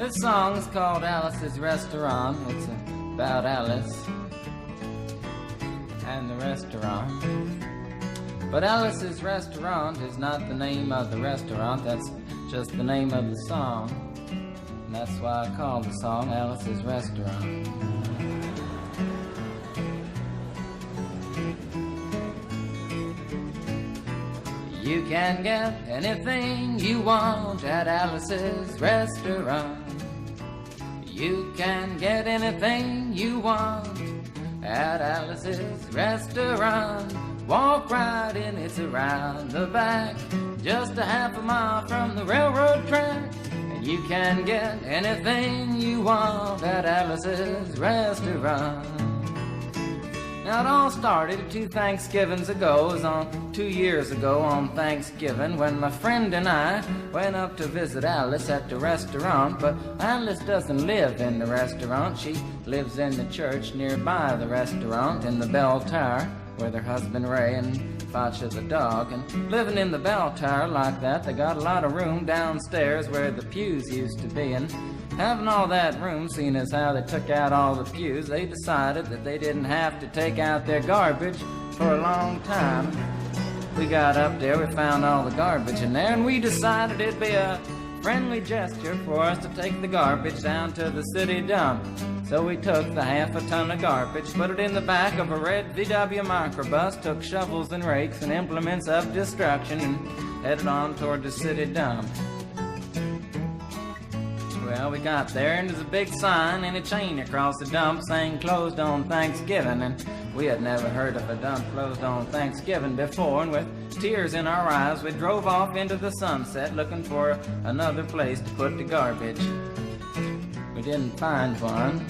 This song's called Alice's Restaurant. It's about Alice and the restaurant. But Alice's Restaurant is not the name of the restaurant, that's just the name of the song. And that's why I called the song Alice's Restaurant. You can get anything you want at Alice's Restaurant. You can get anything you want at Alice's Restaurant. Walk right in, it's around the back, just a half a mile from the railroad track. And you can get anything you want at Alice's Restaurant. Now it all started 2 Thanksgivings ago. It was on 2 years ago on Thanksgiving when my friend and I went up to visit Alice at the restaurant. But Alice doesn't live in the restaurant. She lives in the church nearby the restaurant in the bell tower with her husband Ray and Facha the dog. And living in the bell tower like that, they got a lot of room downstairs where the pews used to be. And having all that room, seeing as how they took out all the pews, they decided that they didn't have to take out their garbage for a long time. We got up there, we found all the garbage in there, and we decided it'd be a friendly gesture for us to take the garbage down to the city dump. So we took the half a ton of garbage, put it in the back of a red VW microbus, took shovels and rakes and implements of destruction, and headed on toward the city dump. Well, we got there, and there's a big sign and a chain across the dump saying closed on Thanksgiving, and we had never heard of a dump closed on Thanksgiving before, and with tears in our eyes, we drove off into the sunset looking for another place to put the garbage. We didn't find one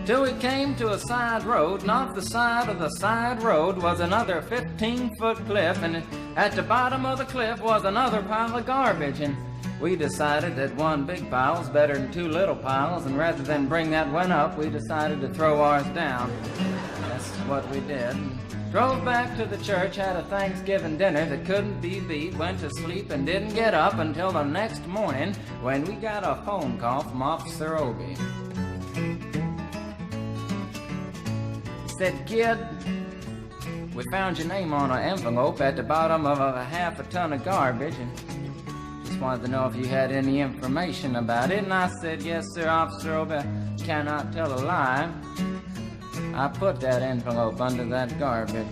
till we came to a side road, and off the side of the side road was another 15-foot cliff, and at the bottom of the cliff was another pile of garbage. And we decided that one big pile was better than 2 little piles, and rather than bring that one up, we decided to throw ours down. That's what we did. Drove back to the church, had a Thanksgiving dinner that couldn't be beat, went to sleep and didn't get up until the next morning when we got a phone call from Officer Obie. He said, "Kid, we found your name on an envelope at the bottom of a half a ton of garbage, and wanted to know if you had any information about it." And I said, "Yes, sir, Officer Obie, I cannot tell a lie. I put that envelope under that garbage."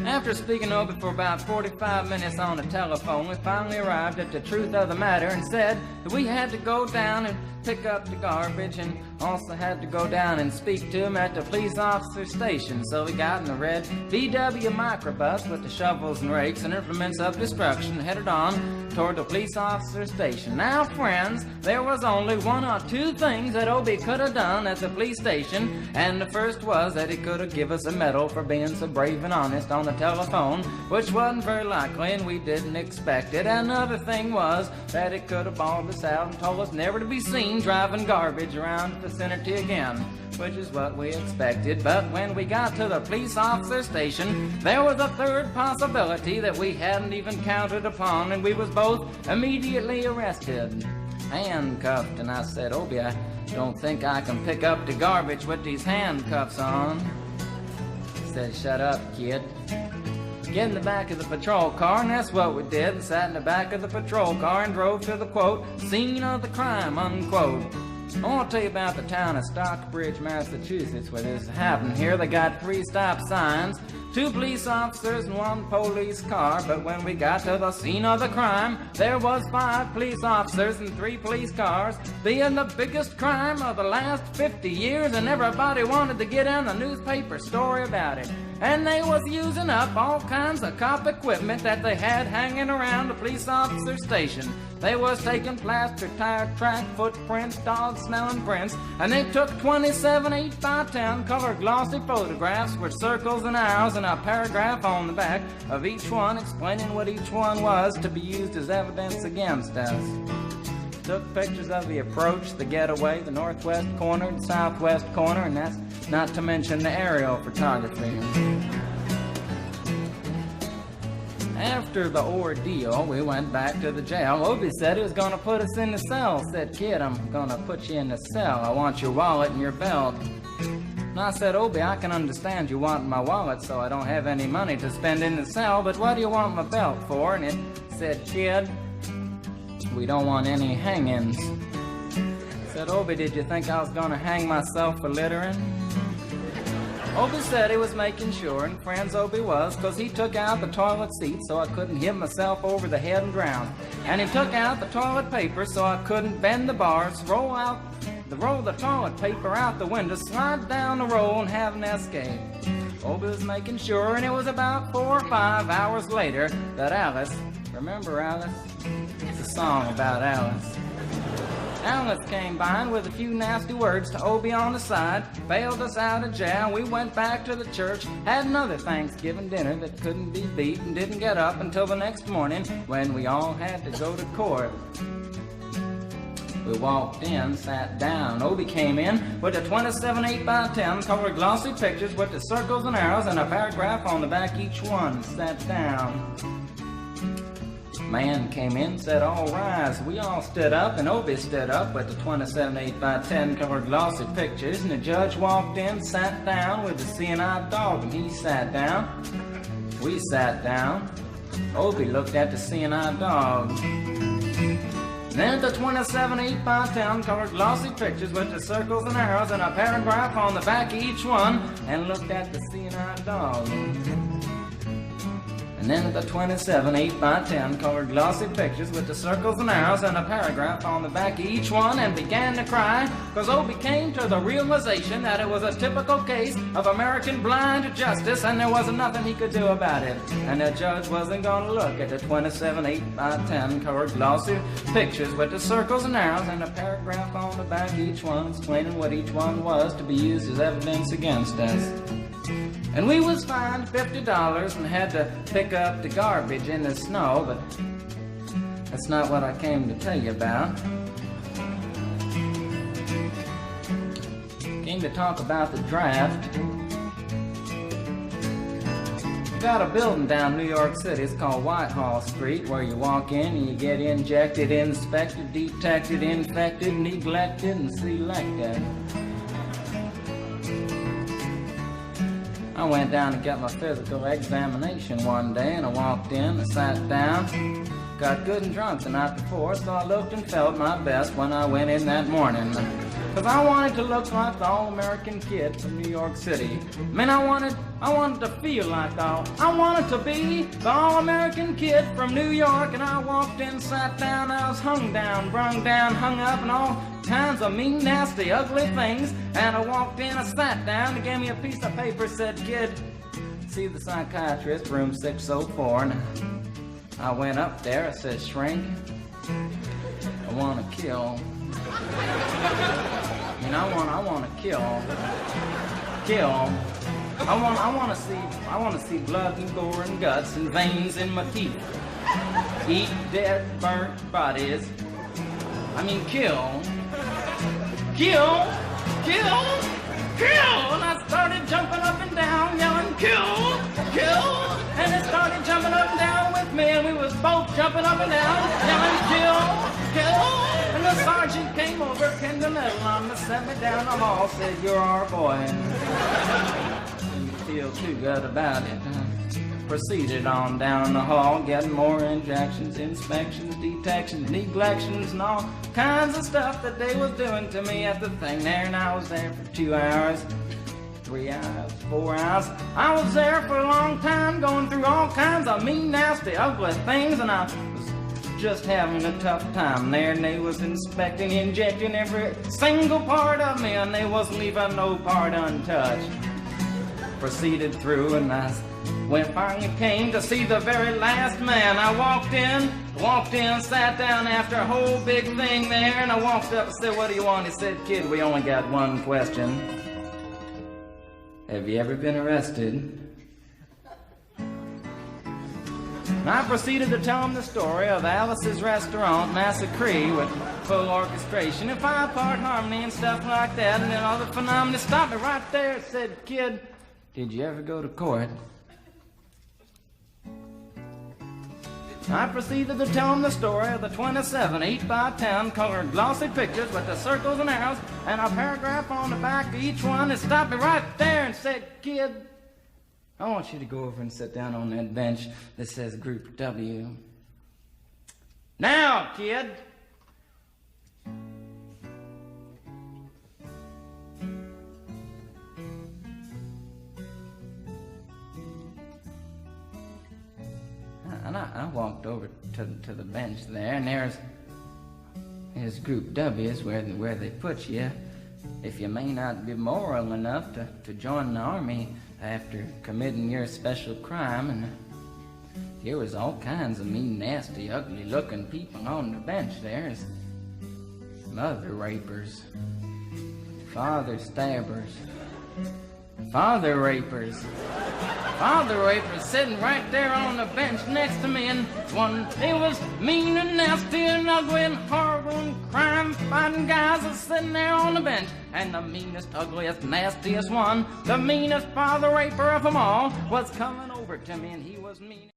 After speaking over for about 45 minutes on the telephone, we finally arrived at the truth of the matter and said that we had to go down and pick up the garbage, and also had to go down and speak to him at the police officer station. So we got in the red VW microbus with the shovels and rakes and implements of destruction, headed on toward the police officer station. Now, friends, there was only 1 or 2 things that Obie could have done at the police station, and the first was that he could have given us a medal for being so brave and honest on the telephone, which wasn't very likely, and we didn't expect it. Another thing was that he could have bawled us out and told us never to be seen driving garbage around the vicinity again, which is what we expected. But when we got to the police officer station, there was a third possibility that we hadn't even counted upon, and we was both immediately arrested, handcuffed. And I said, "Obie, I don't think I can pick up the garbage with these handcuffs on." He said, "Shut up, kid. Get in the back of the patrol car," and that's what we did, and sat in the back of the patrol car and drove to the, quote, "scene of the crime," unquote. I want to tell you about the town of Stockbridge, Massachusetts, where this happened here. They got 3 stop signs, 2 police officers and 1 police car, but when we got to the scene of the crime, there was 5 police officers and 3 police cars, being the biggest crime of the last 50 years, and everybody wanted to get in the newspaper story about it. And they was using up all kinds of cop equipment that they had hanging around the police officer station. They was taking plaster, tire track, footprints, dog-smelling prints, and they took 27 8x10 color glossy photographs with circles and arrows and a paragraph on the back of each one explaining what each one was to be used as evidence against us. Took pictures of the approach, the getaway, the northwest corner, the southwest corner, and that's not to mention the aerial photography. After the ordeal, we went back to the jail. Obie said he was going to put us in the cell. Said, kid, I'm going to put you in the cell. I want your wallet and your belt. And I said, Obie, I can understand you want my wallet so I don't have any money to spend in the cell, but what do you want my belt for? And it said, kid, we don't want any hangings. I said, Obie, did you think I was going to hang myself for littering? Obie said he was making sure, and friends Obie was, because he took out the toilet seat so I couldn't hit myself over the head and drown. And he took out the toilet paper so I couldn't bend the bars, roll the toilet paper out the window, slide down the roll, and have an escape. Obie was making sure, and it was about 4 or 5 hours later that Alice, remember Alice? It's a song about Alice. Alice came by and with a few nasty words to Obie on the side, bailed us out of jail. We went back to the church, had another Thanksgiving dinner that couldn't be beat, and didn't get up until the next morning when we all had to go to court. We walked in, sat down. Obie came in with a 27 8x10 colored glossy pictures with the circles and arrows and a paragraph on the back each one. Sat down. Man came in, said, all rise. We all stood up, and Obie stood up with the 27 8x10 colored glossy pictures, and the judge walked in, sat down with the seeing-eyed dog, and he sat down. We sat down. Obie looked at the seeing-eyed dog. Then the 27 8x10 colored glossy pictures with the circles and arrows and a paragraph on the back of each one, and looked at the seeing-eyed dog. And then the 27 8x10 colored glossy pictures with the circles and arrows and a paragraph on the back of each one, and began to cry, because Obie came to the realization that it was a typical case of American blind justice, and there wasn't nothing he could do about it. And the judge wasn't going to look at the 27 8x10 colored glossy pictures with the circles and arrows and a paragraph on the back of each one, explaining what each one was to be used as evidence against us. And we was fined $50 and had to pick up the garbage in the snow, but that's not what I came to tell you about. Came to talk about the draft. We got a building down New York City, it's called Whitehall Street, where you walk in and you get injected, inspected, detected, infected, neglected, and selected. I went down to get my physical examination one day, and I walked in, I sat down, got good and drunk the night before, so I looked and felt my best when I went in that morning. Because I wanted to look like the all-American kid from New York City. I mean, I wanted to feel like I wanted to be the all-American kid from New York, and I walked in, sat down, I was hung down, brung down, hung up, and all kinds of mean, nasty, ugly things. And I walked in, I sat down, they gave me a piece of paper, said, kid, see the psychiatrist, room 604. And I went up there, I said, shrink, I want to kill. I mean, I want to kill. I want to see blood and gore and guts and veins in my teeth. Eat dead, burnt bodies. I mean, kill. Kill! Kill! Kill! And I started jumping up and down, yelling, kill! Kill! And it started jumping up and down with me, and we was both jumping up and down, yelling, kill! Kill! And the sergeant came over, pinned the medal on me, sent me down the hall, said, you're our boy. Didn't feel too good about it. Proceeded on down the hall, getting more injections, inspections, detections, neglections, and all kinds of stuff that they was doing to me at the thing there. And I was there for 2 hours, 3 hours, 4 hours. I was there for a long time, going through all kinds of mean, nasty, ugly things, and I was just having a tough time there. And they was inspecting, injecting every single part of me, and they wasn't leaving no part untouched. Proceeded through, and when finally came to see the very last man, I walked in, sat down after a whole big thing there, and I walked up and said, what do you want? He said, kid, we only got one question. Have you ever been arrested? And I proceeded to tell him the story of Alice's Restaurant Massacre with full orchestration and 5-part harmony and stuff like that, and then all the phenomena stopped me right there and said, kid, did you ever go to court? I proceeded to tell him the story of the 27 8x10 colored glossy pictures with the circles and arrows and a paragraph on the back of each one. It stopped me right there and said, "Kid, I want you to go over and sit down on that bench that says Group W. Now, kid." And I walked over to the bench there, and there's Group W is where they put you if you may not be moral enough to join the army after committing your special crime. And there was all kinds of mean, nasty, ugly-looking people on the bench there. Mother rapers, father stabbers, father rapers sitting right there on the bench next to me, and they was mean and nasty and ugly and horrible and crime-fighting guys are sitting there on the bench. And the meanest, ugliest, nastiest one, the meanest father raper of them all, was coming over to me, and he was mean.